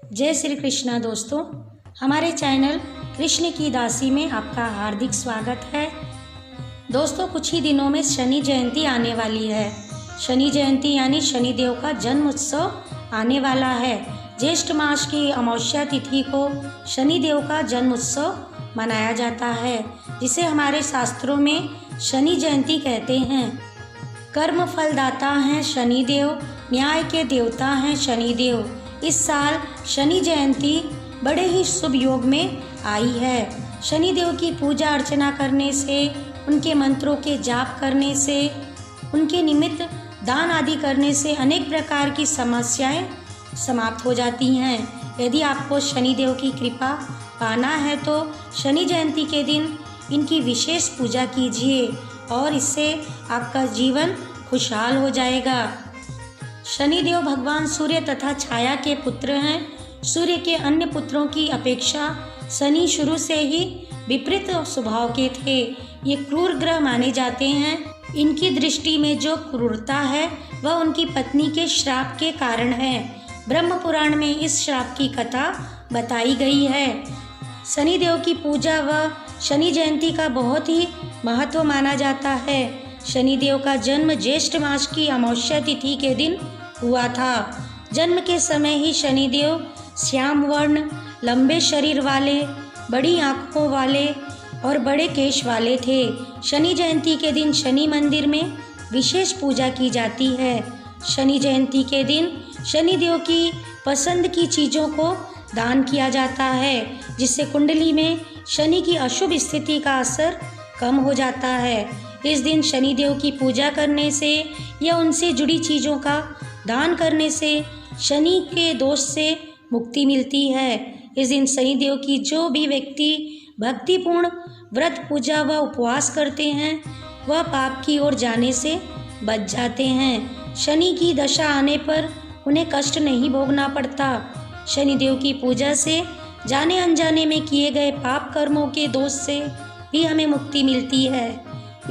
जय श्री कृष्णा दोस्तों, हमारे चैनल कृष्ण की दासी में आपका हार्दिक स्वागत है। दोस्तों, कुछ ही दिनों में शनि जयंती आने वाली है। शनि जयंती यानी शनिदेव का जन्म उत्सव आने वाला है। ज्येष्ठ मास की अमावस्या तिथि को शनिदेव का जन्म उत्सव मनाया जाता है, जिसे हमारे शास्त्रों में शनि जयंती कहते हैं। कर्म फलदाता हैं शनिदेव, न्याय के देवता हैं शनिदेव। इस साल शनि जयंती बड़े ही शुभ योग में आई है। शनिदेव की पूजा अर्चना करने से, उनके मंत्रों के जाप करने से, उनके निमित्त दान आदि करने से अनेक प्रकार की समस्याएं समाप्त हो जाती हैं। यदि आपको शनिदेव की कृपा पाना है तो शनि जयंती के दिन इनकी विशेष पूजा कीजिए और इससे आपका जीवन खुशहाल हो जाएगा। शनिदेव भगवान सूर्य तथा छाया के पुत्र हैं। सूर्य के अन्य पुत्रों की अपेक्षा शनि शुरू से ही विपरीत स्वभाव के थे। ये क्रूर ग्रह माने जाते हैं। इनकी दृष्टि में जो क्रूरता है वह उनकी पत्नी के श्राप के कारण है। ब्रह्म पुराण में इस श्राप की कथा बताई गई है। शनिदेव की पूजा व शनि जयंती का बहुत ही महत्व माना जाता है। शनिदेव का जन्म ज्येष्ठ मास की अमावस्या तिथि के दिन हुआ था। जन्म के समय ही शनिदेव श्याम वर्ण, लंबे शरीर वाले, बड़ी आंखों वाले और बड़े केश वाले थे। शनि जयंती के दिन शनि मंदिर में विशेष पूजा की जाती है। शनि जयंती के दिन शनिदेव की पसंद की चीज़ों को दान किया जाता है, जिससे कुंडली में शनि की अशुभ स्थिति का असर कम हो जाता है। इस दिन शनिदेव की पूजा करने से या उनसे जुड़ी चीज़ों का दान करने से शनि के दोष से मुक्ति मिलती है। इस दिन शनिदेव की जो भी व्यक्ति भक्तिपूर्ण व्रत, पूजा व उपवास करते हैं वह पाप की ओर जाने से बच जाते हैं। शनि की दशा आने पर उन्हें कष्ट नहीं भोगना पड़ता। शनिदेव की पूजा से जाने अनजाने में किए गए पाप कर्मों के दोष से भी हमें मुक्ति मिलती है।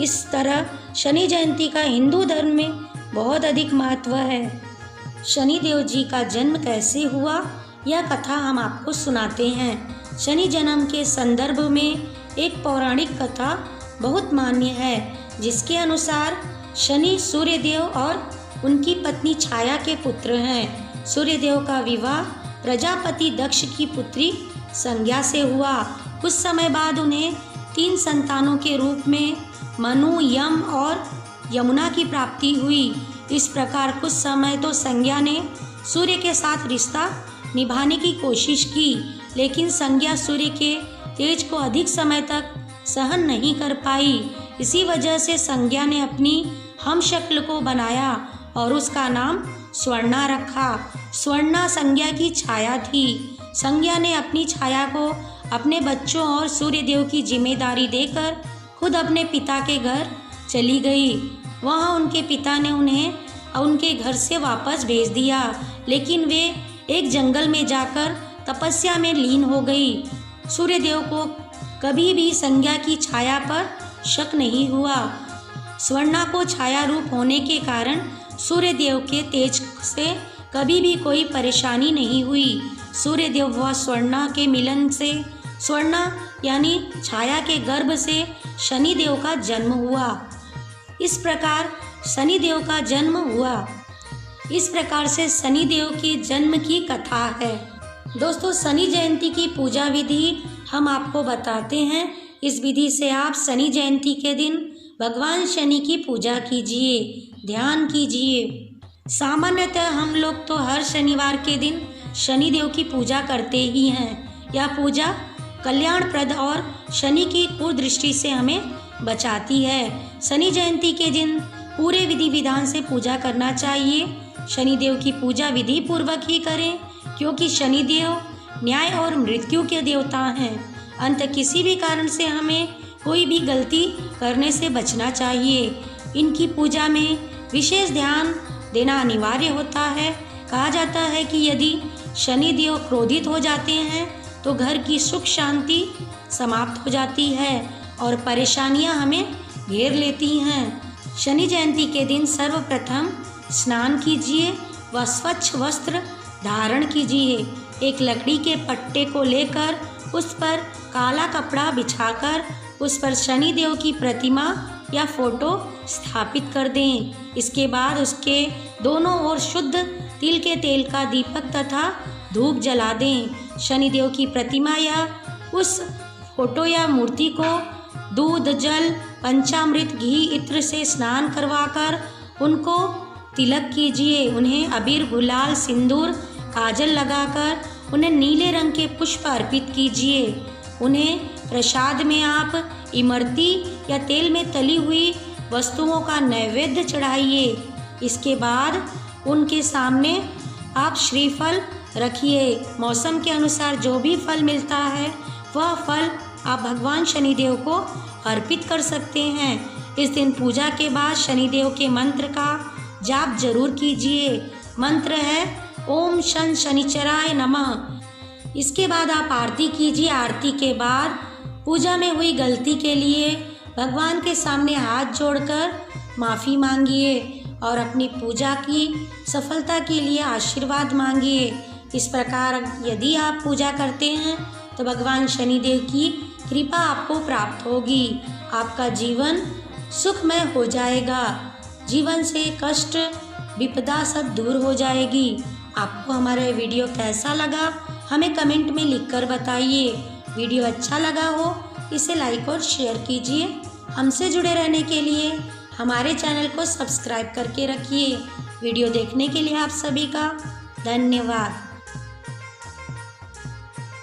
इस तरह शनि जयंती का हिंदू धर्म में बहुत अधिक महत्व है। शनिदेव जी का जन्म कैसे हुआ, यह कथा हम आपको सुनाते हैं। शनि जन्म के संदर्भ में एक पौराणिक कथा बहुत मान्य है, जिसके अनुसार शनि सूर्यदेव और उनकी पत्नी छाया के पुत्र हैं। सूर्यदेव का विवाह प्रजापति दक्ष की पुत्री संज्ञा से हुआ। कुछ समय बाद उन्हें 3 संतानों के रूप में मनु, यम और यमुना की प्राप्ति हुई। इस प्रकार कुछ समय तो संज्ञा ने सूर्य के साथ रिश्ता निभाने की कोशिश की, लेकिन संज्ञा सूर्य के तेज को अधिक समय तक सहन नहीं कर पाई। इसी वजह से संज्ञा ने अपनी हमशक्ल को बनाया और उसका नाम स्वर्णा रखा। स्वर्णा संज्ञा की छाया थी। संज्ञा ने अपनी छाया को अपने बच्चों और सूर्यदेव की जिम्मेदारी देकर खुद अपने पिता के घर चली गई। वहाँ उनके पिता ने उन्हें उनके घर से वापस भेज दिया, लेकिन वे एक जंगल में जाकर तपस्या में लीन हो गई। सूर्यदेव को कभी भी संज्ञा की छाया पर शक नहीं हुआ। स्वर्णा को छाया रूप होने के कारण सूर्यदेव के तेज से कभी भी कोई परेशानी नहीं हुई। सूर्यदेव व स्वर्णा के मिलन से स्वर्णा यानी छाया के गर्भ से शनिदेव का जन्म हुआ। इस प्रकार शनिदेव का जन्म हुआ। इस प्रकार से शनिदेव के जन्म की कथा है। दोस्तों, शनि जयंती की पूजा विधि हम आपको बताते हैं। इस विधि से आप शनि जयंती के दिन भगवान शनि की पूजा कीजिए, ध्यान कीजिए। सामान्यतः हम लोग तो हर शनिवार के दिन शनिदेव की पूजा करते ही हैं। यह पूजा कल्याणप्रद और शनि की कुदृष्टि से हमें बचाती है। शनि जयंती के दिन पूरे विधि विधान से पूजा करना चाहिए। शनिदेव की पूजा विधि पूर्वक ही करें, क्योंकि शनिदेव न्याय और मृत्यु के देवता हैं। अंत किसी भी कारण से हमें कोई भी गलती करने से बचना चाहिए। इनकी पूजा में विशेष ध्यान देना अनिवार्य होता है। कहा जाता है कि यदि शनिदेव क्रोधित हो जाते हैं तो घर की सुख शांति समाप्त हो जाती है और परेशानियां हमें घेर लेती हैं। शनि जयंती के दिन सर्वप्रथम स्नान कीजिए व स्वच्छ वस्त्र धारण कीजिए। एक लकड़ी के पट्टे को लेकर उस पर काला कपड़ा बिछाकर उस पर शनिदेव की प्रतिमा या फोटो स्थापित कर दें। इसके बाद उसके दोनों ओर शुद्ध तिल के तेल का दीपक तथा धूप जला दें। शनिदेव की प्रतिमा या उस फोटो या मूर्ति को दूध, जल, पंचामृत, घी, इत्र से स्नान करवाकर उनको तिलक कीजिए। उन्हें अबीर, गुलाल, सिंदूर, काजल लगाकर उन्हें नीले रंग के पुष्प अर्पित कीजिए। उन्हें प्रसाद में आप इमरती या तेल में तली हुई वस्तुओं का नैवेद्य चढ़ाइए। इसके बाद उनके सामने आप श्रीफल रखिए। मौसम के अनुसार जो भी फल मिलता है वह फल आप भगवान शनिदेव को अर्पित कर सकते हैं। इस दिन पूजा के बाद शनिदेव के मंत्र का जाप जरूर कीजिए। मंत्र है ओम शन शनिचराय नमः। इसके बाद आप आरती कीजिए। आरती के बाद पूजा में हुई गलती के लिए भगवान के सामने हाथ जोड़कर माफ़ी मांगिए और अपनी पूजा की सफलता के लिए आशीर्वाद मांगिए। इस प्रकार यदि आप पूजा करते हैं तो भगवान शनिदेव की कृपा आपको प्राप्त होगी। आपका जीवन सुखमय हो जाएगा। जीवन से कष्ट, विपदा सब दूर हो जाएगी। आपको हमारा वीडियो कैसा लगा हमें कमेंट में लिखकर बताइए। वीडियो अच्छा लगा हो इसे लाइक और शेयर कीजिए। हमसे जुड़े रहने के लिए हमारे चैनल को सब्सक्राइब करके रखिए। वीडियो देखने के लिए आप सभी का धन्यवाद।